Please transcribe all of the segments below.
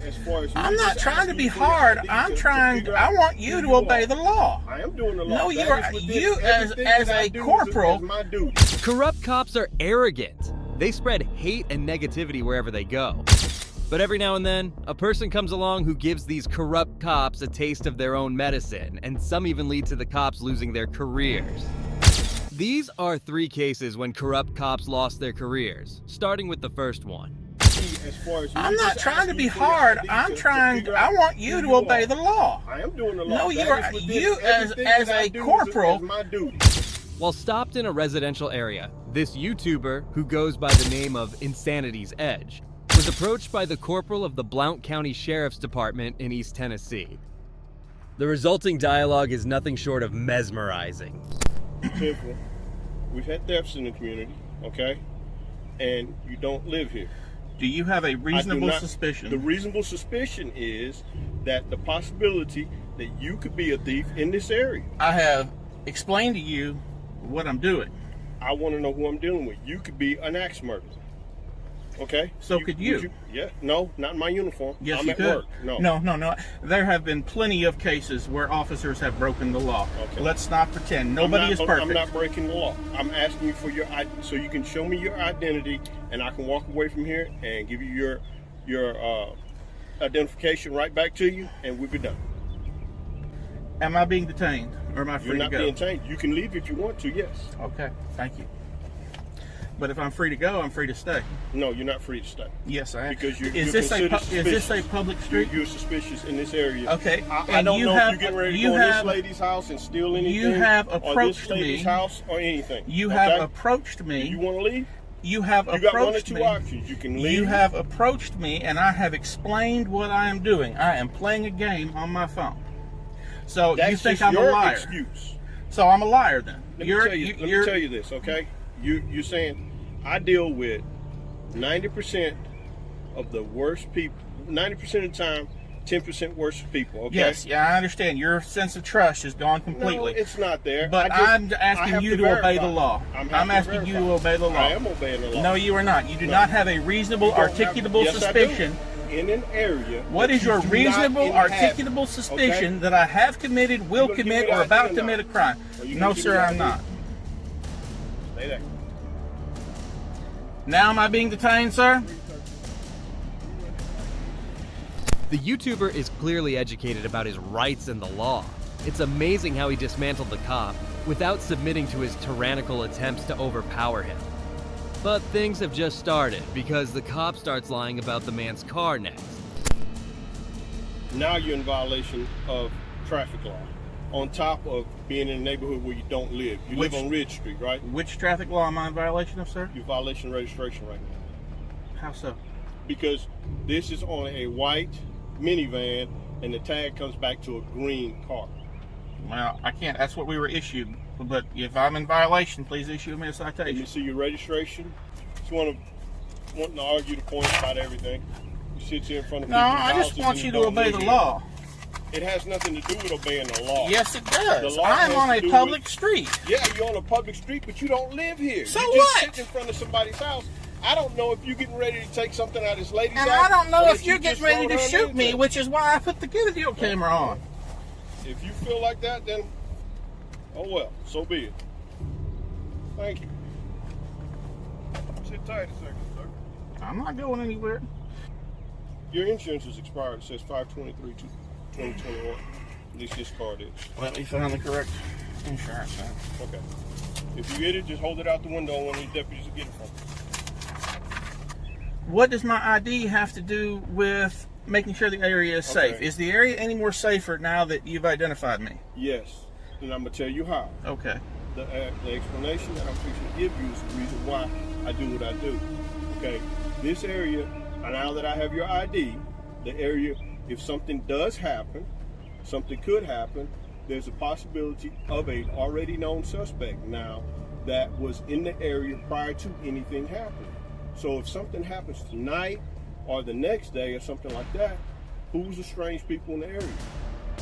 as far as I'm not trying to be hard. I want you to obey the law. I am doing the law. No, you as a corporal. Is my duty. Corrupt cops are arrogant. They spread hate and negativity wherever they go. But every now and then, a person comes along who gives these corrupt cops a taste of their own medicine, and some even lead to the cops losing their careers. These are 3 cases when corrupt cops lost their careers, starting with the first one. I'm not trying to be hard. I want you to obey the law. I am doing the law. No, you as a corporal. Is my duty. While stopped in a residential area, this YouTuber, who goes by the name of Insanity's Edge, was approached by the corporal of the Blount County Sheriff's Department in East Tennessee. The resulting dialogue is nothing short of mesmerizing. Simple. We've had thefts in the community, okay? And you don't live here. Do you have a reasonable suspicion? The reasonable suspicion is that the possibility that you could be a thief in this area. I have explained to you what I'm doing. I want to know who I'm dealing with. You could be an axe murderer. Okay? So could you? Yeah. No, not in my uniform. Yes, I'm you at could. work. No. No. There have been plenty of cases where officers have broken the law. Okay. Let's not pretend. Nobody is perfect. I'm not breaking the law. I'm asking you for so you can show me your identity, and I can walk away from here and give you your identification right back to you, and we'll be done. Am I being detained, or am I free to go? You're not being detained. You can leave if you want to, yes. Okay, thank you. But if I'm free to go, I'm free to stay. No, you're not free to stay. Yes, I am. Because is this a public street? You're suspicious in this area. Okay. I don't know if you're getting ready to go in this lady's house and steal anything. You have approached or this lady's house or anything. You have approached me. You want to leave? You have approached me. You got one or two options. You can leave. You have approached me, and I have explained what I am doing. I am playing a game on my phone. So that's you think just I'm your a liar? Excuse. So I'm a liar then. Let me tell you this, okay? You're saying I deal with 90% of the worst people. 90% of the time, 10% worse people. Okay. Yes, yeah, I understand. Your sense of trust is gone completely. No, it's not there. But I'm asking you to obey the law. I'm asking you to obey the law. I am obeying the law. No, you are not. You do not have a reasonable, articulable suspicion. In an area. What is your reasonable, articulable suspicion that I have committed, will commit, or about to commit a crime? No, sir, I'm not. Stay there. Now am I being detained, sir? The YouTuber is clearly educated about his rights and the law. It's amazing how he dismantled the cop without submitting to his tyrannical attempts to overpower him. But things have just started because the cop starts lying about the man's car next. Now you're in violation of traffic law. On top of being in a neighborhood where you don't live. You live on Ridge Street, right? Which traffic law am I in violation of, sir? You're violation of registration right now. How so? Because this is on a white minivan and the tag comes back to a green car. Well, I can't. That's what we were issued. But if I'm in violation, please issue me a citation. Let me see your registration. Just wanting to argue the point about everything. You sit here in front of No, I just want you to obey the law. It has nothing to do with obeying the law. Yes, it does. I'm on a public street. Yeah, you're on a public street, but you don't live here. So you what? just sit in front of somebody's house. I don't know if you're getting ready to take something out of this lady's house. And I don't know if you're getting ready to shoot me, which is why I put the video camera on. If you feel like that, then, oh well, so be it. Thank you. Sit tight a second, sir. I'm not going anywhere. Your insurance is expired. It says 5/23/2021. At least this card is. Let me find the correct insurance, man. Okay. If you get it, just hold it out the window and one of these deputies will get it from you. What does my ID have to do with making sure the area is safe? Okay. Is the area any more safer now that you've identified me? Yes. And I'm going to tell you how. Okay. The explanation that I'm fixing to give you is the reason why I do what I do. Okay. This area, now that I have your ID, the area, if something does happen, something could happen, there's a possibility of a already known suspect now that was in the area prior to anything happening. So if something happens tonight or the next day or something like that, who's the strange people in the area?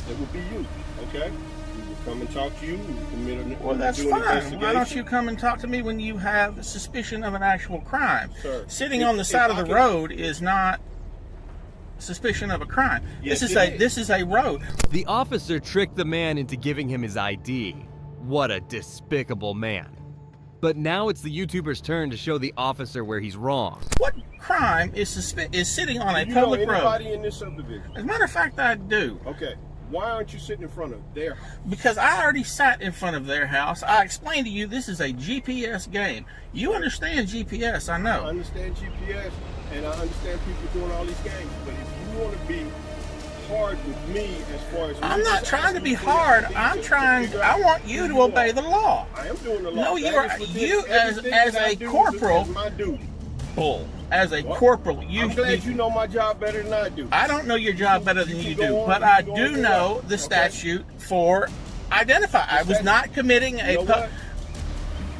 It would be you, okay? We will come and talk to you. We will commit an Well, that's fine. Why don't you come and talk to me when you have suspicion of an actual crime? Sir, Sitting on the side of the road is not suspicion of a crime. Yes, This is a road. The officer tricked the man into giving him his ID. What a despicable man. But now it's the YouTuber's turn to show the officer where he's wrong. What crime is sitting on a Do you public know road? anybody in this subdivision? As a matter of fact, I do. Okay. Why aren't you sitting in front of their house? Because I already sat in front of their house. I explained to you this is a GPS game. You understand GPS, I know. I understand GPS, and I understand people doing all these games. But if you want to be hard with me as far as I'm not trying to be hard. I want you to obey the law. I am doing the law. No, you as a corporal. Is my duty. Bull. As a corporal, I'm glad you know my job better than I do. I don't know your job better than you do, but I do know the statute for identify. I was not committing a.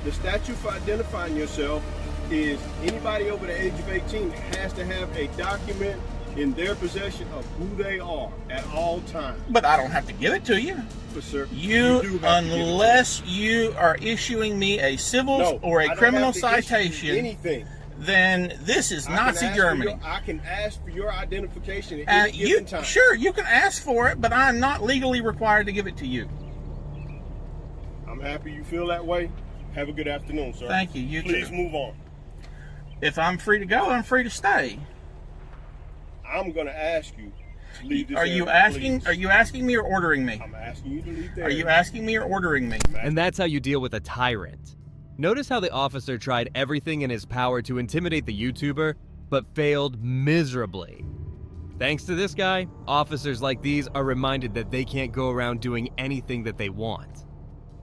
The statute for identifying yourself is anybody over the age of 18 has to have a document in their possession of who they are at all times. But I don't have to give it to you. But sir, unless you are issuing me a civil or a criminal citation, anything, then this is Nazi Germany. I can ask for your identification at any given time. Sure, you can ask for it, but I'm not legally required to give it to you. I'm happy you feel that way. Have a good afternoon, sir. Thank you. You Please too. move on. If I'm free to go, I'm free to stay. I'm going to ask you to leave this area, please. Are you asking me or ordering me? I'm asking you to leave there. Are you asking me or ordering me? And that's how you deal with a tyrant. Notice how the officer tried everything in his power to intimidate the YouTuber, but failed miserably. Thanks to this guy, officers like these are reminded that they can't go around doing anything that they want.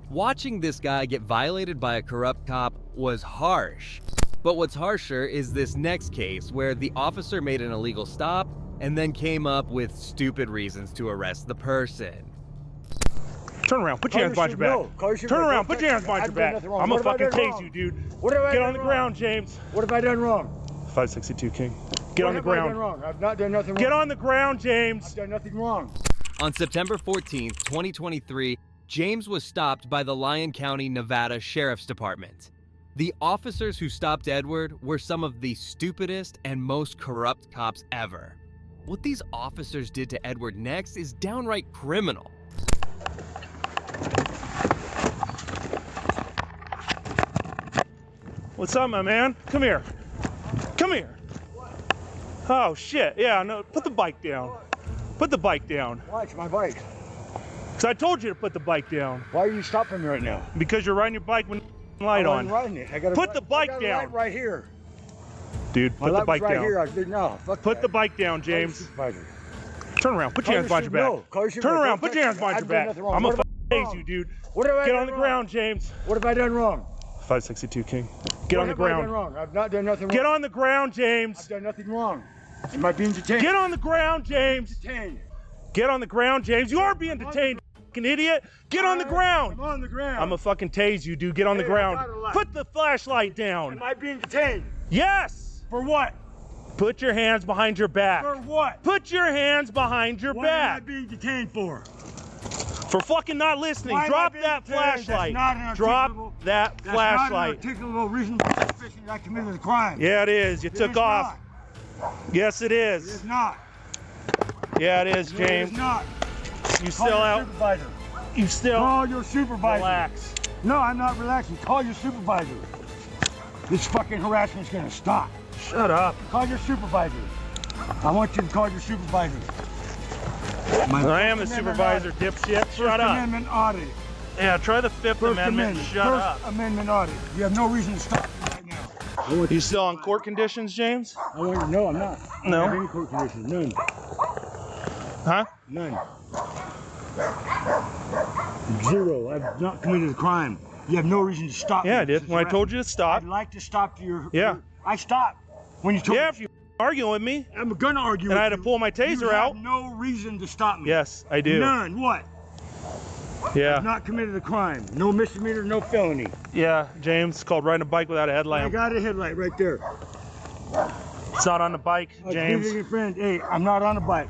Watching this guy get violated by a corrupt cop was harsh. But what's harsher is this next case where the officer made an illegal stop and then came up with stupid reasons to arrest the person. Turn around, put your hands behind your back. Turn around, put your hands behind your back. I'm gonna fucking tase you, dude. Get on the ground, James. What have I done wrong? 562 King. Get on the ground. What have I done wrong? I've not done nothing wrong. Get on the ground, James. I've done nothing wrong. On September 14th, 2023, James was stopped by the Lyon County, Nevada Sheriff's Department. The officers who stopped Edward were some of the stupidest and most corrupt cops ever. What these officers did to Edward next is downright criminal. What's up, my man? Come here. Come here. Oh, shit. Yeah, no, put the bike down. Put the bike down. Why? It's my bike. Because I told you to put the bike down. Why are you stopping me right now? Because you're riding your bike with light on. I'm riding it. I gotta put the bike down. Light right here. Dude, put the bike right down. Here. I did no. Fuck Put that. the bike down, James. Turn around. Put your hands behind your back. No. Turn around. Put your hands behind your back. I'm gonna tase you, dude. What have I Get done on the wrong? ground, James. What have I done wrong? 562 King. Get on the ground. What have I done wrong? I've not done nothing wrong. Get on the ground, James. I've done nothing wrong. Am I being detained? Get on the ground, James. Detained. Get on the ground, James. You are being detained, fucking idiot. Get on the ground. I'm on the ground. I'm gonna fucking tase you, dude. Get on the Hey, ground. I got a light. Put the flashlight down. Am I being detained? Yes. For what? Put your hands behind your back. For what? Put your hands behind your What am I back. being detained for? For fucking not listening. Why am I Drop being that detained? flashlight. That's not an Drop articulable- that That's flashlight. not an articulable reason for suspicion that I committed a crime. Yeah, it is. You It took is off. not. Yes, it It is. is not. Yeah, it is, It James. is not. You Call still your out. supervisor. You still Call your supervisor. relax. No, I'm not relaxing. Call your supervisor. This fucking harassment's gonna stop. Shut up. Call your supervisor. I want you to call your supervisor. I am the supervisor, dipshit. Shut up. Amendment audit. Yeah, try the Fifth First Amendment. Amendment. Shut First up. Amendment audit. You have no reason to stop me right now. You still on court conditions, James? I want you to know I'm not. No. I don't have any court conditions. None. Huh? None. Zero. I've not committed a crime. You have no reason to stop me. Yeah, I did. When I told you to stop. I'd like to stop your. Yeah. I stopped when you told Yeah, me. if you arguing with me. I'm gonna argue. And with I had to you. pull my taser You out. have no reason to stop me. Yes, I do. None. What? Yeah. I've not committed a crime. No misdemeanor, no felony. Yeah, James. It's called riding a bike without a I headlamp. got a headlight right there. It's not on the bike, I was James. visiting a friend. Hey, I'm not on a bike.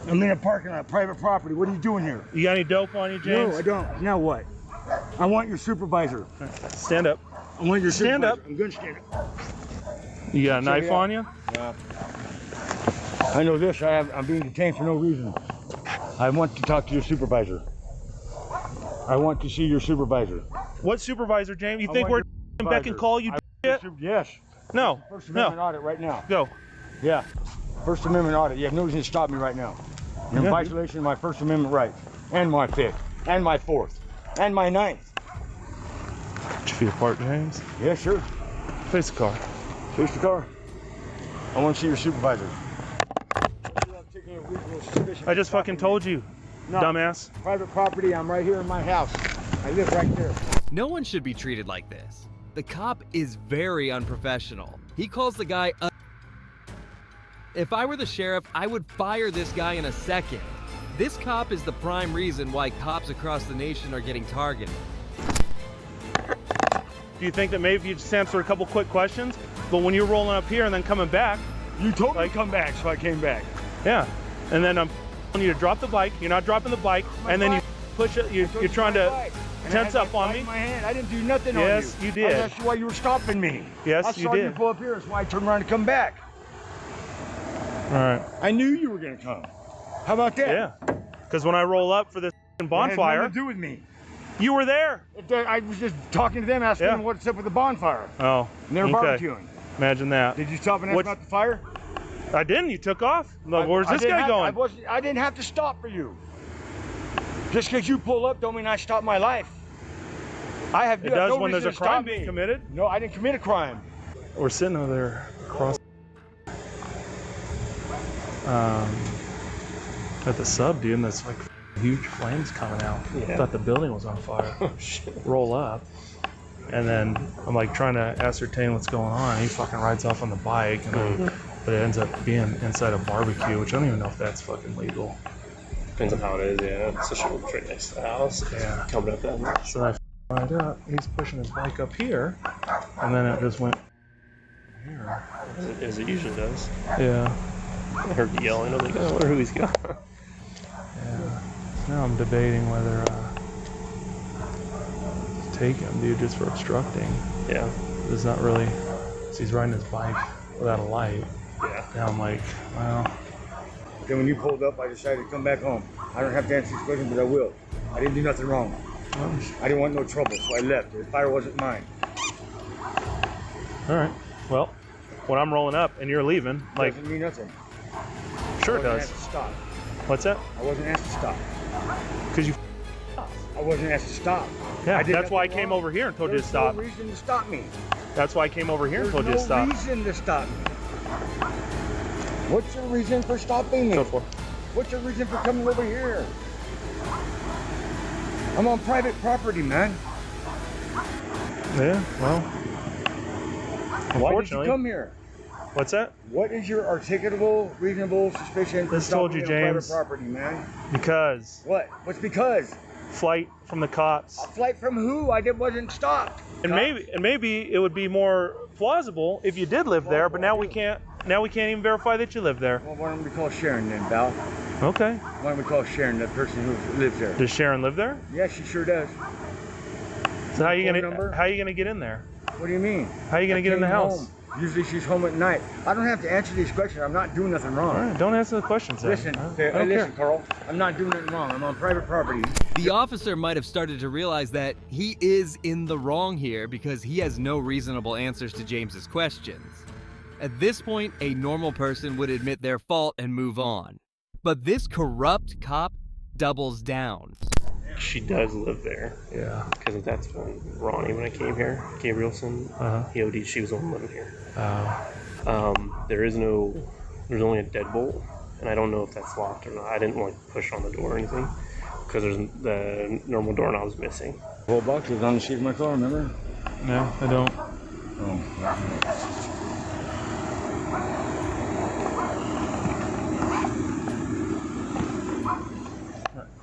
I'm in a parking lot, private property. What are you doing here? You got any dope on you, James? No, I don't. Now what? I want your supervisor. Stand up. I want your Stand supervisor. up. I'm gonna stand up. You got a knife yeah. on you? I know this. I'm being detained for no reason. I want to talk to your supervisor. I want to see your supervisor. What supervisor, James? You think we're beck and call you? Yes. No. First Amendment audit right now. Go. Yeah. First Amendment audit. You have no reason to stop me right now. You're in violation of my First Amendment rights, and my 5th, and my 4th, and my 9th. 2 feet apart, James. Yeah, sure. Face the car. Face the car. I want to see your supervisor. I just fucking told you, dumbass. Private property. I'm right here in my house. I live right there. No one should be treated like this. The cop is very unprofessional. He calls the guy a... If I were the sheriff, I would fire this guy in a second. This cop is the prime reason why cops across the nation are getting targeted. Do you think that maybe you just answer a couple quick questions, but when you're rolling up here and then coming back, you told me to come back, so I came back. Yeah, and then I'm telling you to drop the bike. You're not dropping the bike, and then you push it. You're trying to tense up on me. My hand. I didn't do nothing on you. Yes, you did. That's why you were stopping me. Yes, you did. I saw you pull up here. That's why I turned around and come back. All right. I knew you were gonna come. How about that? Yeah. Because when I roll up for this bonfire, it had nothing to do with me. You were there. I was just talking to them, asking them what's up with the bonfire. Oh. And they were barbecuing. Imagine that. Did you stop and ask about the fire? I didn't. You took off. Look, where's this guy going? I didn't have to stop for you. Just because you pull up don't mean I stop my life. It does when there's a crime being committed. No, I didn't commit a crime. We're sitting over there across at the sub, dude, and there's like huge flames coming out. I thought the building was on fire. Oh, shit. Roll up, and then I'm like trying to ascertain what's going on. He fucking rides off on the bike, and but it ends up being inside a barbecue, which I don't even know if that's fucking legal. Depends on how it is, yeah. It's a short right next to the house. Yeah. Coming up that much. So I ride up. He's pushing his bike up here, and then it just went here. As it usually does. Yeah. I heard the yelling. I was like, oh, I wonder who he's got. Yeah. Now I'm debating whether to take him, dude, just for obstructing. Yeah. It's not really. He's riding his bike without a light. Yeah. Now I'm like, well. Then when you pulled up, I decided to come back home. I don't have to answer these questions, but I will. I didn't do nothing wrong. I didn't want no trouble, so I left. The fire wasn't mine. All right. Well, when I'm rolling up and you're leaving, like. Doesn't mean nothing. Sure it does. I wasn't asked to stop. What's that? I wasn't asked to stop. Because you. I wasn't asked to stop. Yeah, that's why I came over here and told you to stop. There's no reason to stop me. That's why I came over here and told you to stop. There's no reason to stop me. What's your reason for stopping me? Go for it. What's your reason for coming over here? I'm on private property, man. Yeah, well. Why did you come here? What's that? What is your articulable, reasonable suspicion for told you, stopping me on James. private property, man? Because. What? What's because? Flight from the cops. A flight from who? Wasn't stopped. And maybe it would be more plausible if you did live there, but now we can't. Now we can't even verify that you live there. Well, why don't we call Sharon then, Val? Okay. Why don't we call Sharon, the person who lives there? Does Sharon live there? Yeah, she sure does. So how are you gonna get in there? What do you mean? How are you gonna get in the house? Home. Usually she's home at night. I don't have to answer these questions. I'm not doing nothing wrong. All right, don't answer the questions then. Listen, I listen, Carl. I'm not doing nothing wrong. I'm on private property. The officer might have started to realize that he is in the wrong here because he has no reasonable answers to James's questions. At this point, a normal person would admit their fault and move on. But this corrupt cop doubles down. She does live there. Yeah. Because that's when Ronnie, when I came here, Gabrielson, he OD'd, she was the one living here. There's only a deadbolt, and I don't know if that's locked or not. I didn't like push on the door or anything, because there's the normal doorknob's missing. The whole box was on the seat of my car, remember? No, I don't. Oh.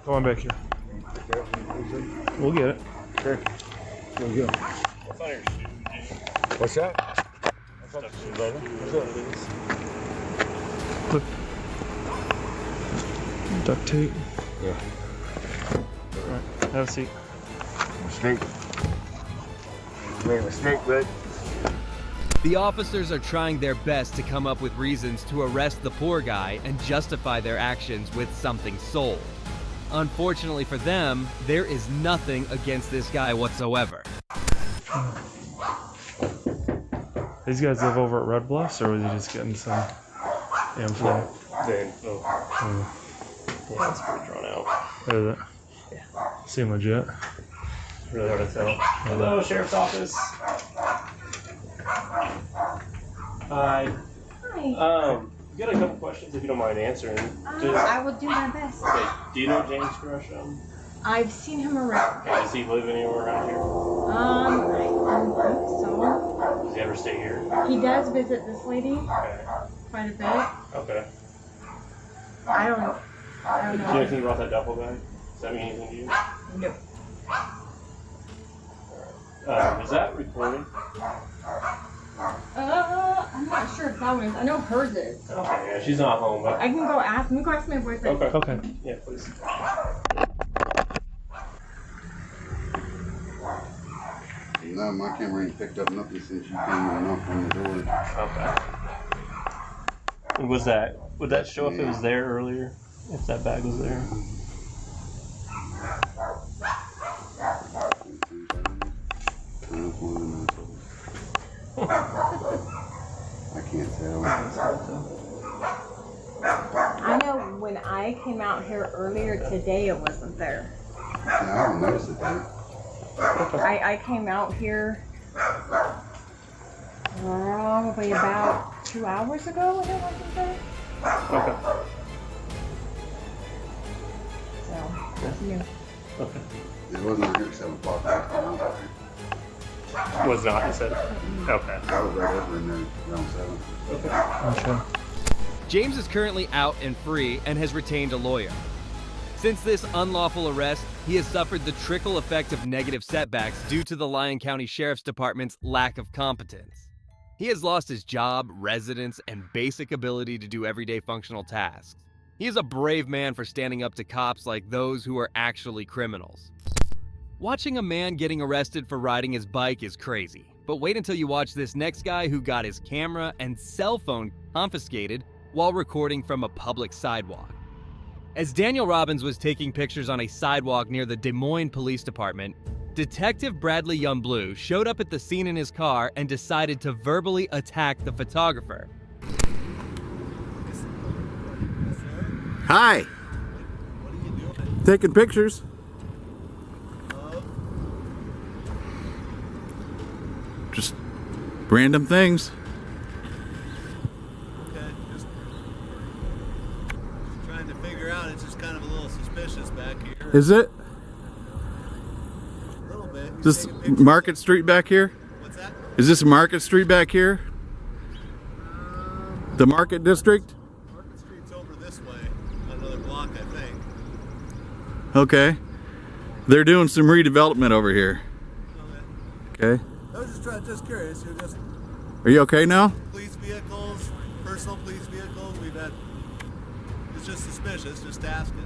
Come on back here. We'll get it. Okay. We'll go. What's on your shoe? What's that? Look. Duct tape. Yeah. Alright, have a seat. Mistake. Made a mistake, bud. The officers are trying their best to come up with reasons to arrest the poor guy and justify their actions with something sold. Unfortunately for them, there is nothing against this guy whatsoever. These guys live over at Red Bluffs, or was he just getting some info? The info. Yeah, it's pretty drawn out. Is it? Yeah. Seem legit. Really hard to tell. Hello, Sheriff's Office. Hi. Hi. We got a couple questions if you don't mind answering. I will do my best. Okay, do you know James Gresham? I've seen him around. Okay, does he live anywhere around here? I don't think so. Does he ever stay here? He does visit this lady Okay. quite a bit. Okay. I don't know. Do you know anything about that duffel bag? Does that mean anything to you? No. Is that recording? I'm not sure if that one is. I know hers is. Okay, yeah, she's not home, but. I can go ask. Let me go ask my boyfriend. Okay. Okay. Yeah, please. No, my camera ain't picked up nothing since you came in and knocked on the door. Okay. Would that show if it was there earlier? If that bag was there? I can't tell. I know when I came out here earlier today, it wasn't there. No, I don't notice it though. I came out here probably about 2 hours ago and it wasn't there. Okay. So, yeah. Okay. It wasn't here at 7 o'clock. Was not, you said? Okay. I was right over in there around 7. Okay. James is currently out and free and has retained a lawyer. Since this unlawful arrest, he has suffered the trickle effect of negative setbacks due to the Lyon County Sheriff's Department's lack of competence. He has lost his job, residence, and basic ability to do everyday functional tasks. He is a brave man for standing up to cops like those who are actually criminals. Watching a man getting arrested for riding his bike is crazy, but wait until you watch this next guy who got his camera and cell phone confiscated while recording from a public sidewalk. As Daniel Robbins was taking pictures on a sidewalk near the Des Moines Police Department, Detective Bradley Youngblue showed up at the scene in his car and decided to verbally attack the photographer. Hi. What are you doing? Taking pictures. Just random things. Okay, just trying to figure out. It's just kind of a little suspicious back here. Is it? A little bit. Is this Market Street back here? What's that? Is this Market Street back here? The Market District? Market Street's over this way, another block, I think. Okay. They're doing some redevelopment over here. Okay. I was just curious. You're just Are you okay now? police vehicles, personal police vehicles. We've had. It's just suspicious. Just asking.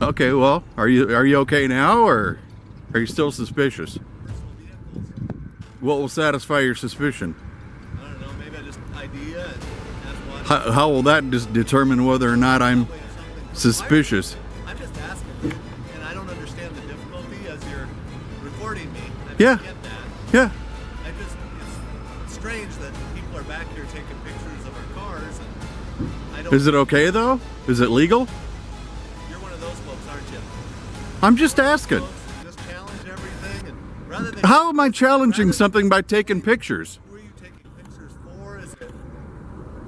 Okay, well, are you okay now, or are you still suspicious? Personal vehicles. What will satisfy your suspicion? I don't know. Maybe I just idea and that's why. How will that just determine whether or not I'm suspicious? I'm just asking, dude, and I don't understand the difficulty as you're recording me. I Yeah. get that. Yeah. It's strange that people are back here taking pictures of our cars, and I don't. Is it okay though? Is it legal? You're one of those folks, aren't you? I'm just asking. Folks who just challenge everything, and rather than. How am I challenging something by taking pictures? Who are you taking pictures for? Is it?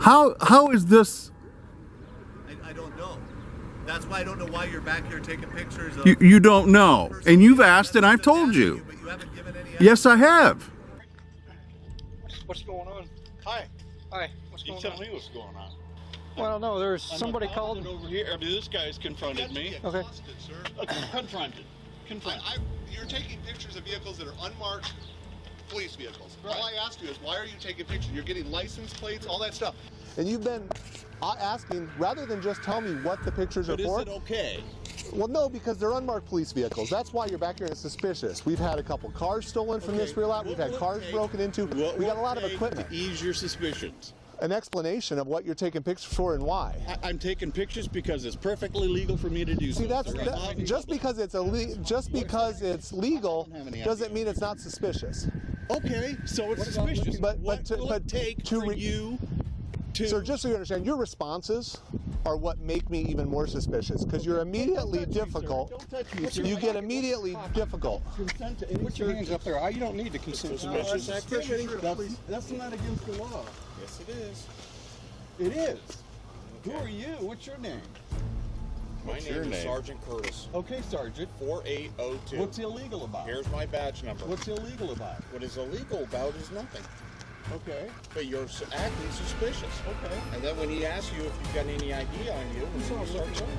How is this? I don't know. That's why I don't know why you're back here taking pictures of. You don't know, and you've asked, and I've told you. But you haven't given any. Yes, I have. What's going on? Hi. Hi. What's You going tell on? me what's going on. Well, no, there's I'm somebody not called. over here. I mean, this guy's confronted me. Okay. Confronted. You're taking pictures of vehicles that are unmarked police vehicles. Right. All I asked you is, why are you taking pictures? You're getting license plates, all that stuff. And you've been asking, rather than just tell me what the pictures are for. But is it okay? Well, no, because they're unmarked police vehicles. That's why you're back here and it's suspicious. We've had a couple cars stolen from this rear lot. We've had cars broken into. We got a lot of equipment. To ease your suspicions. An explanation of what you're taking pictures for and why. I'm taking pictures because it's perfectly legal for me to do so. See, just because it's legal doesn't mean it's not suspicious. Okay, so it's suspicious. What will it take for you to... Sir, just so you understand, your responses are what make me even more suspicious because you're immediately difficult. You get immediately difficult. Put your hands up there. You don't need to consent to suspicious activity. That's not against the law. Yes, it is. It is. Who are you? What's your name? My name is Sergeant Curtis. Okay, Sergeant. 4802. What's illegal about it? Here's my badge number. What's illegal about it? What is illegal about is nothing. Okay. But you're acting suspicious. Okay. And then when he asks you if you've got any ID on you, and you start showing,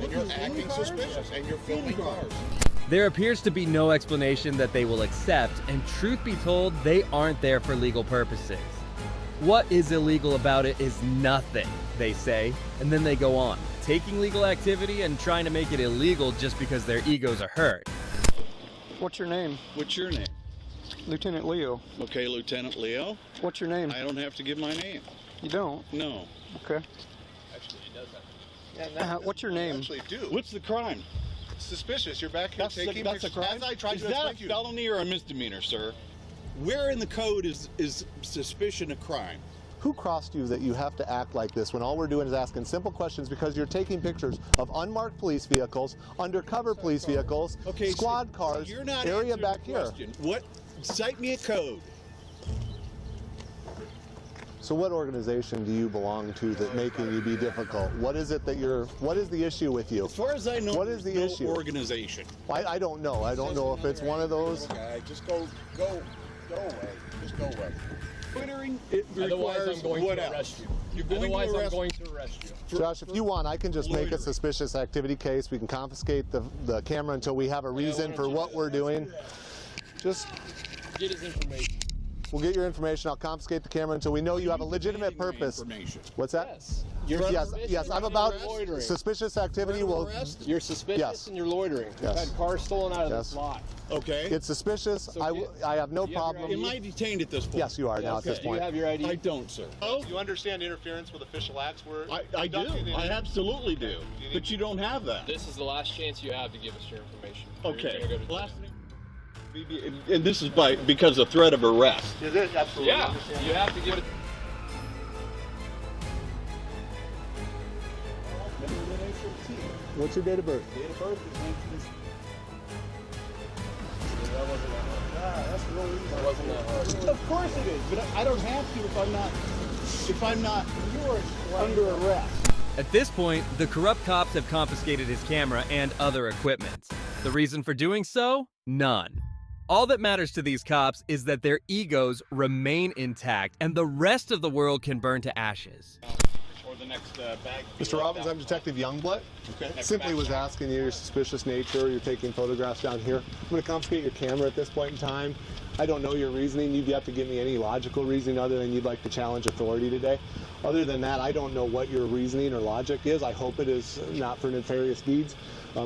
and you're acting suspicious, and you're filming cars. There appears to be no explanation that they will accept, and truth be told, they aren't there for legal purposes. What is illegal about it is nothing, they say, and then they go on, taking legal activity and trying to make it illegal just because their egos are hurt. What's your name? What's your name? Lieutenant Leo. Okay, Lieutenant Leo. What's your name? I don't have to give my name. You don't? No. Okay. Actually, he does have to. What's your name? Actually, do. What's the crime? Suspicious. You're back here taking That's a pictures. crime? As I tried Is to that explain to you. a felony or a misdemeanor, sir? Where in the code is suspicion a crime? Who crossed you that you have to act like this when all we're doing is asking simple questions because you're taking pictures of unmarked police vehicles, undercover police vehicles, squad cars, you're not area back the here. question. What? Cite me a code. So what organization do you belong to that's making you be difficult? What is it that what is the issue with you? As far as I know, what is the no issue? Organization. I don't know. I don't know if it's one of those. Okay, just go away. Just go away. Loitering, Otherwise, I'm going to arrest you. You're going Otherwise, to arrest I'm going to arrest you. Josh, if you want, I can just make a loitering. suspicious activity case. We can confiscate the camera until we have a reason for what we're doing. Just get his information. We'll get your information. I'll confiscate the camera until we know you have a legitimate purpose. What's that? Yes. Yes. I'm about suspicious activity. You're suspicious Yes. and you're loitering. Yes. You've had cars stolen out of Yes. this lot. Okay. It's suspicious. So I have no problem. Am I detained at this point? Yes, you are now at this Do you point. have your ID? I don't, sir. Oh. Do you understand interference with official acts? I do. I absolutely do. But you don't have that. This is the last chance you have to give us your information. Okay. You're gonna go to Last and this is because of threat of arrest. Is it? Absolutely. Yeah. You have to give it. What's your date of birth? Date of birth is 1960. It wasn't that hard. Of course it is, but I don't have to if I'm not under arrest. At this point, the corrupt cops have confiscated his camera and other equipment. The reason for doing so? None. All that matters to these cops is that their egos remain intact and the rest of the world can burn to ashes. Or the next bag. Mr. Robbins, I'm Detective Youngblood. Okay. Simply was asking you your suspicious nature. You're taking photographs down here. I'm going to confiscate your camera at this point in time. I don't know your reasoning. You've yet to give me any logical reasoning other than you'd like to challenge authority today. Other than that, I don't know what your reasoning or logic is. I hope it is not for nefarious deeds.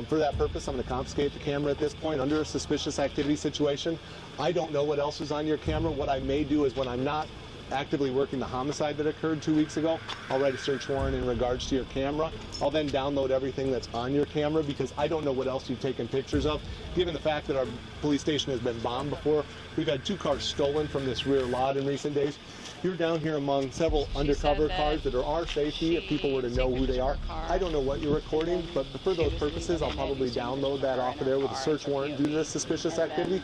For that purpose, I'm going to confiscate the camera at this point under a suspicious activity situation. I don't know what else is on your camera. What I may do is when I'm not actively working the homicide that occurred 2 weeks ago, I'll write a search warrant in regards to your camera. I'll then download everything that's on your camera because I don't know what else you've taken pictures of. Given the fact that our police station has been bombed before, we've had 2 cars stolen from this rear lot in recent days. You're down here among several undercover cars that are our safety if people were to know who they are. I don't know what you're recording, but for those purposes, I'll probably download that off of there with a search warrant due to this suspicious activity.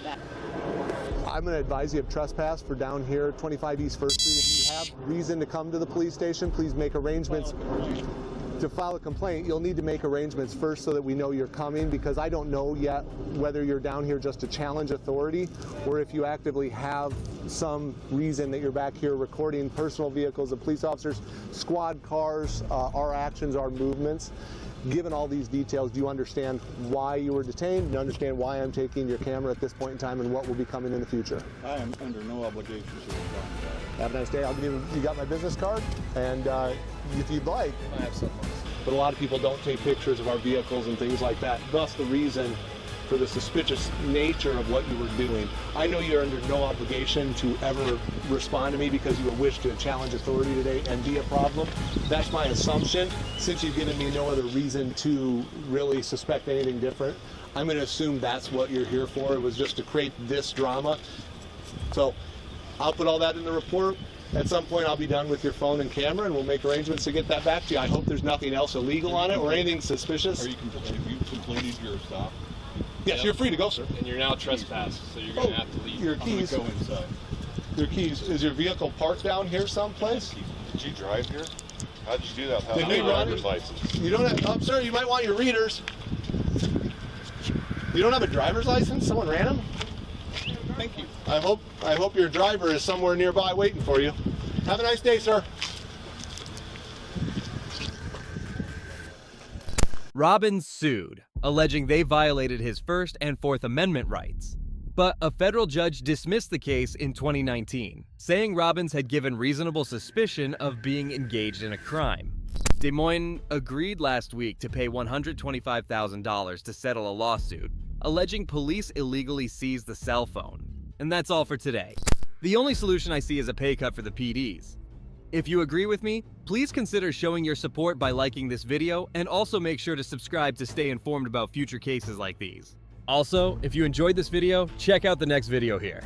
I'm going to advise you of trespass for down here, 25 East 1st Street. If you have reason to come to the police station, please make arrangements. To file a complaint, you'll need to make arrangements first so that we know you're coming, because I don't know yet whether you're down here just to challenge authority or if you actively have some reason that you're back here recording personal vehicles of police officers, squad cars, our actions, our movements. Given all these details, do you understand why you were detained? Do you understand why I'm taking your camera at this point in time and what will be coming in the future? I am under no obligation to respond to that. Have a nice day. I'll give you got my business card, and if you'd like, I have something else. but a lot of people don't take pictures of our vehicles and things like that. Thus the reason for the suspicious nature of what you were doing. I know you're under no obligation to ever respond to me because you wish to challenge authority today and be a problem. That's my assumption. Since you've given me no other reason to really suspect anything different, I'm going to assume that's what you're here for. It was just to create this drama. So I'll put all that in the report. At some point I'll be done with your phone and camera and we'll make arrangements to get that back to you. I hope there's nothing else illegal on it or anything suspicious. Have you completed your stop? Yes, you're free to go, sir. And you're now trespassed, so you're going to have to leave. Your keys. I'm gonna go inside. Your keys. Is your vehicle parked down here someplace? Did you drive here? How did you do that? How Did did you you run driver's it? license? You don't have, oh, sir, you might want your readers. You don't have a driver's license? Someone ran them? Thank you. I hope your driver is somewhere nearby waiting for you. Have a nice day, sir. Robbins sued, alleging they violated his First and Fourth Amendment rights. But a federal judge dismissed the case in 2019, saying Robbins had given reasonable suspicion of being engaged in a crime. Des Moines agreed last week to pay $125,000 to settle a lawsuit, alleging police illegally seized the cell phone. And that's all for today. The only solution I see is a pay cut for the PDs. If you agree with me, please consider showing your support by liking this video and also make sure to subscribe to stay informed about future cases like these. Also, if you enjoyed this video, check out the next video here.